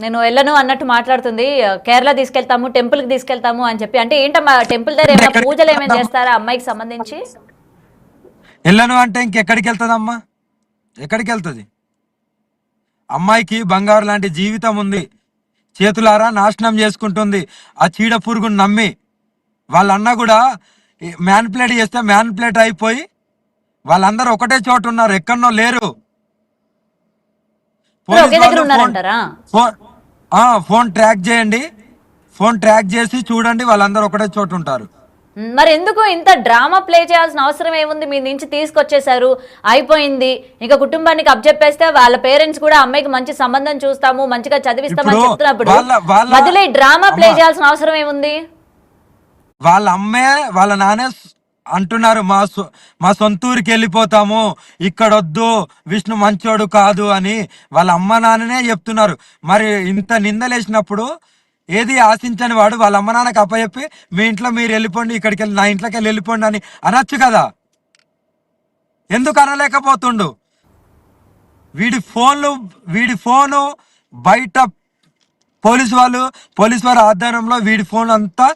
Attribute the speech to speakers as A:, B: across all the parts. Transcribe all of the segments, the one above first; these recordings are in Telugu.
A: నేను వెళ్ళను అన్నట్టు మాట్లాడుతుంది. కేరళ తీసుకెళ్తాము, టెంపుల్ కి తీసుకెళ్తాము అని చెప్పి. అంటే ఏంటమ్మా టెంపుల్ దగ్గర ఏమైనా పూజలు ఏమైనా చేస్తారా అమ్మాయికి సంబంధించి?
B: వెళ్ళను అంటే ఇంకెక్కడికి వెళ్తుందమ్మా? ఎక్కడికి వెళ్తుంది? అమ్మాయికి బంగారు లాంటి జీవితం ఉంది, చేతులారా నాశనం చేసుకుంటుంది ఆ చీడ పురుగును నమ్మి. వాళ్ళన్న కూడా మ్యాన్పులేట్ చేస్తే మ్యాన్పులేట్ అయిపోయి వాళ్ళందరూ ఒకటే చోటు ఉన్నారు, ఎక్కడనో లేరు.
A: ఒకే
B: పోలీస్
A: దగ్గర
B: వాళ్ళు
A: ఉన్నారంటారా?
B: ఫోన్ ట్రాక్ చేయండి, ఫోన్ ట్రాక్ చేసి చూడండి, వాళ్ళందరూ ఒకటే చోటు ఉంటారు.
A: మరి ఎందుకు ఇంత డ్రామా ప్లే చేయాల్సిన అవసరం ఏముంది? మీ నుంచి తీసుకొచ్చేసారు, అయిపోయింది. ఇంకా కుటుంబానికి అప్పచెప్పేస్తే వాళ్ళ పేరెంట్స్ కూడా అమ్మాయికి మంచి సంబంధం చూస్తాము, మంచిగా చదివిస్తామని చెప్తున్నప్పుడు మధ్యలో ఈ డ్రామా ప్లే చేయాల్సిన అవసరం ఏముంది?
B: వాళ్ళ అమ్మే వాళ్ళ నాన్నే అంటున్నారు, మా సొంతూరికి వెళ్ళిపోతాము, ఇక్కడొద్దు, విష్ణు మంచోడు కాదు అని వాళ్ళ అమ్మ నాన్ననే చెప్తున్నారు. మరి ఇంత నిందలేసినప్పుడు ఏది ఆశించని వాడు వాళ్ళ అమ్మ నాన్నకి అప్పచెప్పి మీ ఇంట్లో మీరు వెళ్ళిపోండి, ఇక్కడికి వెళ్ళి నా ఇంట్లోకి వెళ్ళిపోండి అని అనొచ్చు కదా. ఎందుకు అనలేకపోతుండు? వీడి ఫోను బయట పోలీసు వారి ఆధ్వర్యంలో వీడి ఫోన్ అంతా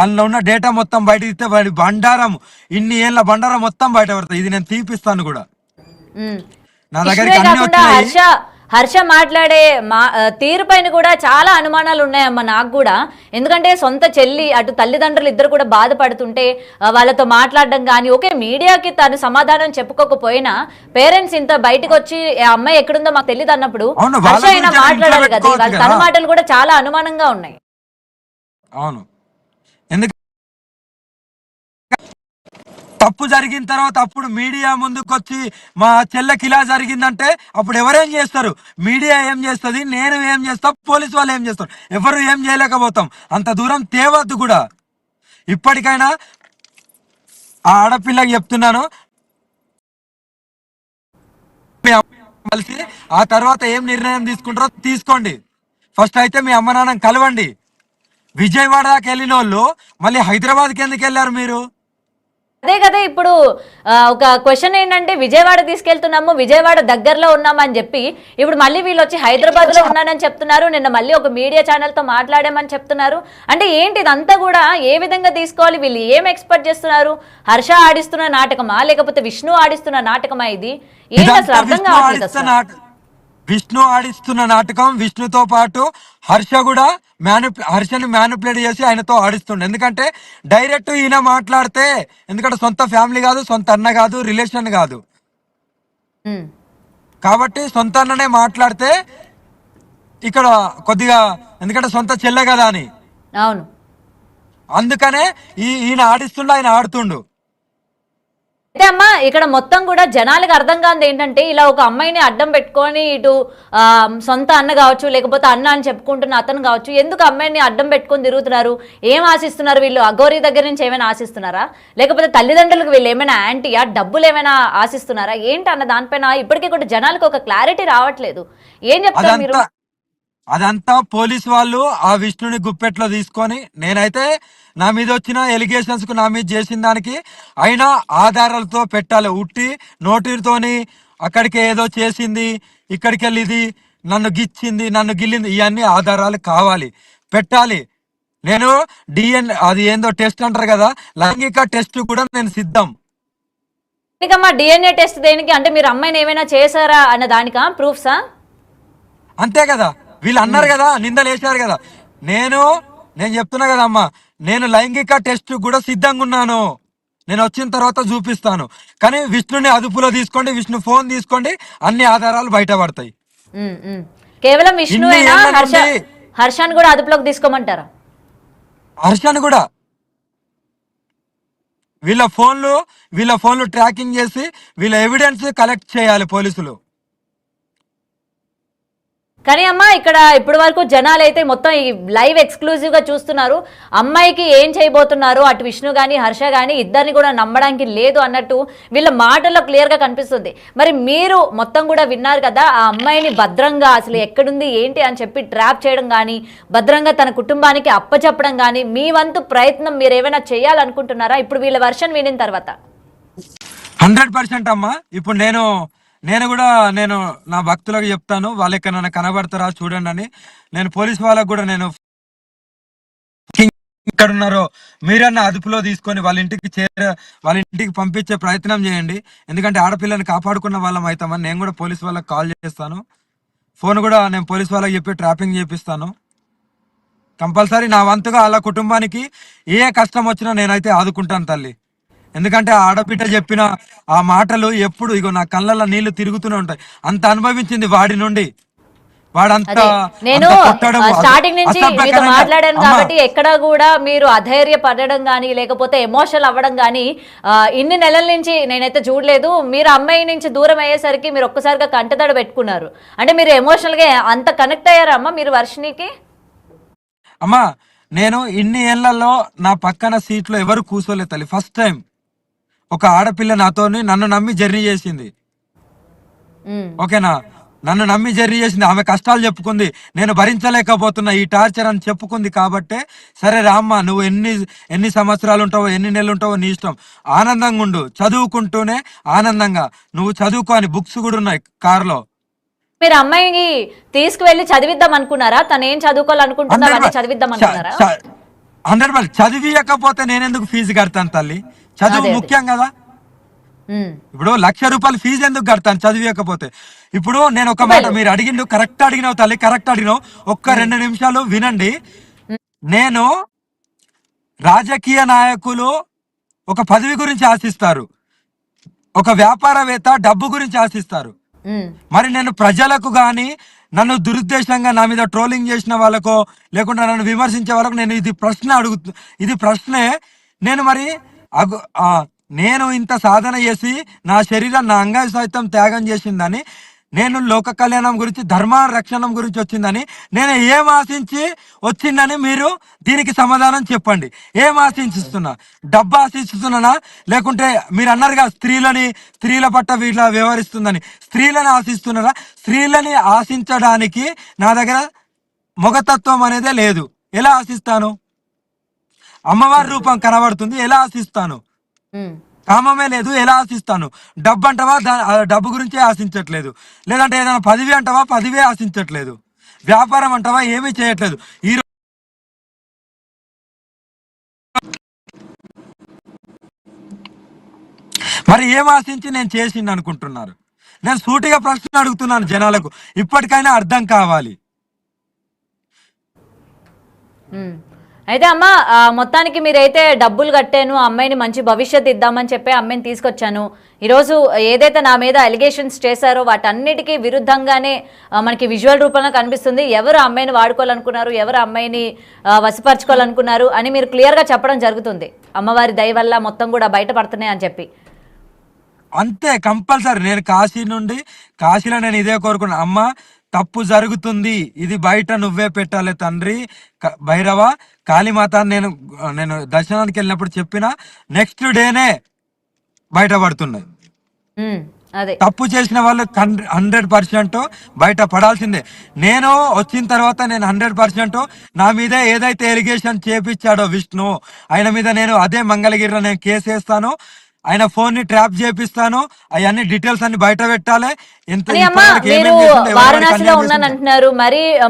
B: అందులో ఉన్న డేటా మొత్తం బయట ఇస్తే వాడి బండారం, ఇన్ని ఏళ్ళ బండారం మొత్తం బయట పడుతుంది. ఇది నేను తీపిస్తాను కూడా. నా దగ్గరికి అన్ని వచ్చినాయి.
A: హర్ష మాట్లాడే తీరు పైన కూడా చాలా అనుమానాలు ఉన్నాయమ్మా నాకు కూడా. ఎందుకంటే సొంత చెల్లి అటు తల్లిదండ్రులు ఇద్దరు కూడా బాధపడుతుంటే వాళ్ళతో మాట్లాడడం కానీ, ఓకే మీడియాకి తను సమాధానం చెప్పుకోకపోయినా పేరెంట్స్ ఇంత బయటకు వచ్చి అమ్మాయి ఎక్కడుందో మాకు తెలియదు అన్నప్పుడు హర్ష అయినా మాట్లాడాలి కదా. వాళ్ళ తన మాటలు కూడా చాలా అనుమానంగా ఉన్నాయి.
B: అవును, తప్పు జరిగిన తర్వాత అప్పుడు మీడియా ముందుకొచ్చి మా చెల్లెకి ఇలా జరిగిందంటే అప్పుడు ఎవరేం చేస్తారు? మీడియా ఏం చేస్తుంది, నేను ఏం చేస్తా, పోలీసు వాళ్ళు ఏం చేస్తారు? ఎవరు ఏం చేయలేకపోతాం. అంత దూరం తేవద్దు కూడా. ఇప్పటికైనా ఆ ఆడపిల్లకి చెప్తున్నాను, కలిసి ఆ తర్వాత ఏం నిర్ణయం తీసుకుంటారో తీసుకోండి. ఫస్ట్ అయితే మీ అమ్మ నాన్న కలవండి. విజయవాడ దాకా వెళ్ళిన వాళ్ళు మళ్ళీ హైదరాబాద్కి ఎందుకు వెళ్ళారు మీరు?
A: అదే కదా ఇప్పుడు ఒక క్వశ్చన్ ఏంటంటే, విజయవాడ తీసుకెళ్తున్నాము, విజయవాడ దగ్గరలో ఉన్నామని చెప్పి ఇప్పుడు మళ్ళీ వీళ్ళు వచ్చి హైదరాబాద్ లో ఉన్నానని చెప్తున్నారు. నిన్న మళ్ళీ ఒక మీడియా ఛానల్ తో మాట్లాడామని చెప్తున్నారు. అంటే ఏంటి ఇదంతా కూడా? ఏ విధంగా తీసుకోవాలి? వీళ్ళు ఏం ఎక్స్పెక్ట్ చేస్తున్నారు? హర్ష ఆడిస్తున్న నాటకమా లేకపోతే విష్ణు ఆడిస్తున్న నాటకమా? ఇది ఏంటి అసలు అర్థం కావట్లేదు.
B: విష్ణు ఆడిస్తున్న నాటకం. విష్ణుతో పాటు హర్షని మ్యానిపులేట్ చేసి ఆయనతో ఆడిస్తుండే. ఎందుకంటే డైరెక్ట్ ఈయన మాట్లాడితే, ఎందుకంటే సొంత ఫ్యామిలీ కాదు, సొంత అన్న కాదు, రిలేషన్ కాదు కాబట్టి సొంత అన్ననే మాట్లాడితే ఇక్కడ కొద్దిగా, ఎందుకంటే సొంత చెల్లె కదా అని.
A: అవును, అందుకనే
B: ఈయన ఆడిస్తుండు, ఆయన ఆడుతుండు.
A: అయితే అమ్మా ఇక్కడ మొత్తం కూడా జనాలకు అర్థం కాదు ఏంటంటే, ఇలా ఒక అమ్మాయిని అడ్డం పెట్టుకొని ఇటు సొంత అన్న కావచ్చు, లేకపోతే అన్న అని చెప్పుకుంటున్న అతను కావచ్చు, ఎందుకు అమ్మాయిని అడ్డం పెట్టుకొని తిరుగుతున్నారు? ఏం ఆశిస్తున్నారు వీళ్ళు? అఘోరి దగ్గర నుంచి ఏమైనా ఆశిస్తున్నారా? లేకపోతే తల్లిదండ్రులకు వీళ్ళు ఏమైనా యాంటీయా? డబ్బులు ఏమైనా ఆశిస్తున్నారా? ఏంటి అన్న దానిపైన ఇప్పటికీ కూడా జనాలకు ఒక క్లారిటీ రావట్లేదు. ఏం చెప్తారు మీరు?
B: అదంతా పోలీసు వాళ్ళు ఆ విష్ణుని గుప్పెట్లో తీసుకొని, నేనైతే నా మీద వచ్చిన ఎలిగేషన్స్ కు, నా మీద చేసిన దానికి అయినా ఆధారాలతో పెట్టాలి. ఉట్టి నోటితోని అక్కడికి ఏదో చేసింది, ఇక్కడికి వెళ్ళి ఇది నన్ను గిచ్చింది, నన్ను గిల్లింది, ఇవన్నీ ఆధారాలు కావాలి, పెట్టాలి. నేను అది ఏందో టెస్ట్ అంటారు కదా, లైంగిక టెస్ట్ కూడా నేను సిద్ధం.
A: డిఎన్ఏ టెస్ట్ దేనికి? అంటే మీరు అమ్మాయిని ఏమైనా చేశారా అన్న దానికా ప్రూఫ్సా?
B: అంతే కదా, వీళ్ళు అన్నారు కదా, నిందలు వేసారు కదా. నేను చెప్తున్నా కదా అమ్మా, నేను లైంగిక టెస్ట్ కూడా సిద్ధంగా ఉన్నాను. నేను వచ్చిన తర్వాత చూపిస్తాను. కానీ విష్ణుని అదుపులో తీసుకోండి, విష్ణు ఫోన్ తీసుకోండి, అన్ని ఆధారాలు బయటపడతాయి.
A: కేవలం విష్ణు హర్షాన్ని కూడా అదుపులోకి తీసుకోమంటారా?
B: హర్షాన్ని కూడా వీళ్ళ ఫోన్లు ట్రాకింగ్ చేసి వీళ్ళ ఎవిడెన్స్ కలెక్ట్ చేయాలి పోలీసులు.
A: కానీ అమ్మ ఇక్కడ ఇప్పటి వరకు జనాలు అయితే మొత్తం ఈ లైవ్ ఎక్స్క్లూజివ్ గా చూస్తున్నారు. అమ్మాయికి ఏం చేయబోతున్నారు, అటు విష్ణు గాని హర్ష గాని ఇద్దరిని కూడా నమ్మడానికి లేదు అన్నట్టు వీళ్ళ మాటల్లో క్లియర్ గా కనిపిస్తుంది. మరి మీరు మొత్తం కూడా విన్నారు కదా, ఆ అమ్మాయిని భద్రంగా అసలు ఎక్కడుంది ఏంటి అని చెప్పి ట్రాప్ చేయడం కానీ, భద్రంగా తన కుటుంబానికి అప్పచెప్పడం కానీ మీ వంతు ప్రయత్నం మీరు ఏమైనా చేయాలనుకుంటున్నారా ఇప్పుడు వీళ్ళ వర్షన్ వినిన తర్వాత?
B: 100% అమ్మా. ఇప్పుడు నేను కూడా నేను నా భక్తులకు చెప్తాను, వాళ్ళు ఎక్కడైనా కనబడతారా చూడండి అని. నేను పోలీస్ వాళ్ళకు కూడా నేను ఇక్కడ ఉన్నారో మీరన్నా అదుపులో తీసుకొని వాళ్ళ ఇంటికి పంపించే ప్రయత్నం చేయండి. ఎందుకంటే ఆడపిల్లని కాపాడుకున్న వాళ్ళం అవుతామని నేను కూడా పోలీస్ వాళ్ళకి కాల్ చేస్తాను. ఫోన్ కూడా నేను పోలీస్ వాళ్ళకి చెప్పి ట్రాపింగ్ చేపిస్తాను. కంపల్సరీ నా వంతుగా వాళ్ళ కుటుంబానికి ఏ కష్టం వచ్చినా నేనైతే ఆదుకుంటాను తల్లి. ఎందుకంటే ఆ ఆడబిడ్డ చెప్పిన ఆ మాటలు ఎప్పుడు ఇగో నా కళ్ళల్లో నీళ్లు తిరుగుతూనే ఉంటాయి. అంత అనుభవించింది వాడి నుండి. వాడంత
A: అదే నేను
B: అంత కొట్టడం
A: స్టార్టింగ్ నుంచి మీతో
B: అసభ్యకరంగా.
A: మాట్లాడాను
B: అమ్మా
A: కాబట్టి ఎక్కడ కూడా మీరు అధైర్య పడడం కానీ లేకపోతే ఎమోషనల్ అవ్వడం కానీ ఇన్ని నెలల నుంచి నేనైతే చూడలేదు. మీరు అమ్మాయి నుంచి దూరం అయ్యేసరికి మీరు ఒక్కసారిగా కంటతడి పెట్టుకున్నారు. అంటే మీరు ఎమోషనల్ గా అంత కనెక్ట్ అయ్యారా అమ్మా మీరు వర్షినికి?
B: అమ్మా నేను ఇన్ని ఏళ్లలో నా పక్కన సీట్లో ఎవరు కూర్చోలేదు తల్లి. ఫస్ట్ టైం ఒక ఆడపిల్ల నన్ను నమ్మి జర్నీ చేసింది.
A: ఉమ్,
B: ఓకేనా, నన్ను నమ్మి జర్నీ చేసింది. ఆమె కష్టాలు చెప్పుకుంది, నేను భరించలేకపోతున్నా ఈ టార్చర్ అని చెప్పుకుంది. కాబట్టే సరే రామ్మ, నువ్వు ఎన్ని సంవత్సరాలు ఉంటావో ఎన్ని నెలలు ఉంటావో నీ ఇష్టం, ఆనందంగా ఉండు, చదువుకుంటూనే ఆనందంగా నువ్వు చదువుకో అని బుక్స్ కూడా ఉన్నాయి కారులో.
A: మీరు అమ్మాయిని తీసుకువెళ్ళి చదివిద్దాం అనుకున్నారా? తను ఏం చదువుకోవాలనుకుంటుందో అవన్నీ చదివిద్దాం అనుకున్నారా?
B: 100% చదివియకపోతే నేనెందుకు ఫీజు కడతాను తల్లి? చదువు
A: అదే అదే
B: ముఖ్యం కదా.
A: ఉమ్,
B: ఇప్పుడు ₹1,00,000 ఫీజు ఎందుకు కడతాను చదివియకపోతే? ఇప్పుడు నేను ఒక మాట,
A: రూపాయలు.
B: మీరు అడిగిండు కరెక్ట్ అడిగినావు తల్లి, కరెక్ట్ అడిగినావు. ఒక్క 2 నిమిషాలు వినండి. నేను రాజకీయ నాయకులు ఒక పదవి గురించి ఆశిస్తారు, ఒక వ్యాపారవేత్త డబ్బు గురించి ఆశిస్తారు.
A: ఉమ్,
B: మరి నేను ప్రజలకు కానీ నన్ను దురుద్దేశంగా నా మీద ట్రోలింగ్ చేసిన వాళ్ళకో లేకుంటే నన్ను విమర్శించే వాళ్ళకు నేను ఇది ప్రశ్నే. నేను మరి అగు ఆ, నేను ఇంత సాధన చేసి నా శరీరం నా అంగ సైతం త్యాగం చేసిందని, నేను లోక కళ్యాణం గురించి ధర్మ రక్షణం గురించి వచ్చిందని నేను ఏం ఆశించి వచ్చిందని మీరు దీనికి సమాధానం చెప్పండి. ఏం ఆశిస్తున్నా? డబ్బు ఆశిస్తున్నానా? లేకుంటే మీరు అన్నారుగా స్త్రీల పట్ల వీళ్ళ వ్యవహరిస్తుందని, స్త్రీలని ఆశిస్తున్నారా? స్త్రీలని ఆశించడానికి నా దగ్గర మొగతత్వం అనేదే లేదు. ఎలా ఆశిస్తాను? అమ్మవారి రూపం కనబడుతుంది, ఎలా ఆశిస్తాను?
A: ఉమ్.
B: కామమే లేదు, ఎలా ఆశిస్తాను? డబ్బు అంటవా, డబ్బు గురించే ఆశించట్లేదు. లేదంటే ఏదైనా పదవి అంటవా, పదవే ఆశించట్లేదు. వ్యాపారం అంటవా, ఏమీ చేయట్లేదు. ఈ మరి ఏం ఆశించి నేను చేసింది అనుకుంటున్నారు? నేను సూటిగా ప్రశ్న అడుగుతున్నాను జనాలకు, ఇప్పటికైనా అర్థం కావాలి.
A: ఉమ్. అయితే అమ్మ మొత్తానికి మీరైతే డబ్బులు కట్టాను, అమ్మాయిని మంచి భవిష్యత్తు ఇద్దామని చెప్పి అమ్మాయిని తీసుకొచ్చాను. ఈరోజు ఏదైతే నా మీద అలిగేషన్స్ చేశారో వాటన్నిటికీ విరుద్ధంగానే మనకి విజువల్ రూపంలో కనిపిస్తుంది. ఎవరు అమ్మాయిని వాడుకోవాలనుకున్నారు, ఎవరు అమ్మాయిని వశపరచుకోవాలనుకున్నారు అని మీరు క్లియర్గా చెప్పడం జరుగుతుంది. అమ్మవారి దయ వల్ల మొత్తం కూడా బయటపడుతున్నాయి అని చెప్పి.
B: అంతే, కంపల్సరీ. నేను కాశీలో నేను ఇదే కోరుకున్నా, అమ్మ తప్పు జరుగుతుంది, ఇది బయట నువ్వే పెట్టాలి తండ్రి భైరవ కాళీమాత. నేను దర్శనానికి వెళ్ళినప్పుడు చెప్పిన నెక్స్ట్ డేనే బయటపడుతున్నాయి.
A: అదే
B: తప్పు చేసిన వాళ్ళు 100% బయట పడాల్సిందే. నేను వచ్చిన తర్వాత నేను 100% నా మీద ఏదైతే ఎలిగేషన్ చేపించాడో విష్ణు, ఆయన మీద నేను అదే మంగళగిరిలో నేను కేసు వేస్తాను. ఆయన ఫోన్ ని ట్రాప్ చేపిస్తాను. అవన్నీ డీటెయిల్స్ అన్ని బయట పెట్టాలి.
A: మీరు వారణాసిలో ఉన్నానంటున్నారు,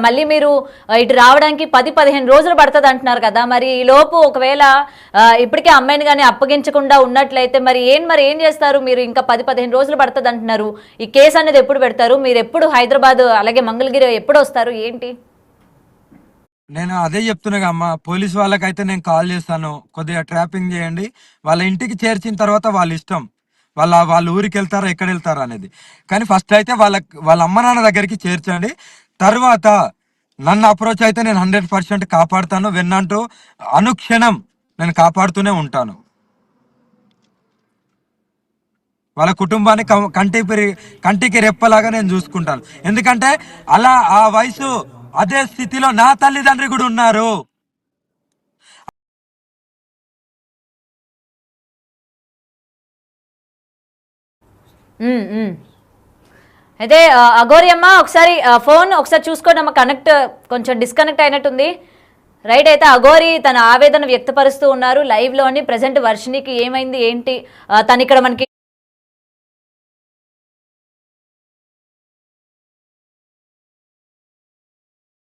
A: మళ్ళీ మీరు ఇటు రావడానికి 10-15 రోజులు పడుతుంది అంటున్నారు కదా. మరి ఈ లోపు ఒకవేళ ఇప్పటికే అమ్మాయిని కానీ అప్పగించకుండా ఉన్నట్లయితే మరి ఏం చేస్తారు మీరు? ఇంకా 10-15 రోజులు పడుతుంది అంటున్నారు. ఈ కేసు అనేది ఎప్పుడు పెడతారు? మీరు ఎప్పుడు హైదరాబాద్ అలాగే మంగళగిరి ఎప్పుడు వస్తారు ఏంటి?
B: నేను అదే చెప్తున్నా అమ్మ, పోలీస్ వాళ్ళకైతే నేను కాల్ చేస్తాను, కొద్దిగా ట్రాపింగ్ చేయండి. వాళ్ళ ఇంటికి చేర్చిన తర్వాత వాళ్ళ ఇష్టం, వాళ్ళ ఊరికి వెళ్తారా ఎక్కడ వెళ్తారా అనేది. కానీ ఫస్ట్ అయితే వాళ్ళ అమ్మ నాన్న దగ్గరికి చేర్చండి. తర్వాత నన్ను అప్రోచ్ అయితే నేను 100% కాపాడుతాను. వెన్నంటూ అనుక్షణం నేను కాపాడుతూనే ఉంటాను. వాళ్ళ కుటుంబాన్ని కంటికి రెప్పలాగా నేను చూసుకుంటాను. ఎందుకంటే అలా ఆ వయసు అదే స్థితిలో నా తల్లిదండ్రి కూడా ఉన్నారు.
A: అయితే అఘోరి అమ్మ ఒకసారి ఫోన్ ఒకసారి చూసుకోండి అమ్మ, కొంచెం డిస్కనెక్ట్ అయినట్టుంది. రైట్. అయితే అఘోరి తన ఆవేదన వ్యక్తపరుస్తూ ఉన్నారు లైవ్ లోని. ప్రజెంట్ వర్షినికి ఏమైంది ఏంటి, తను ఇక్కడ మనకి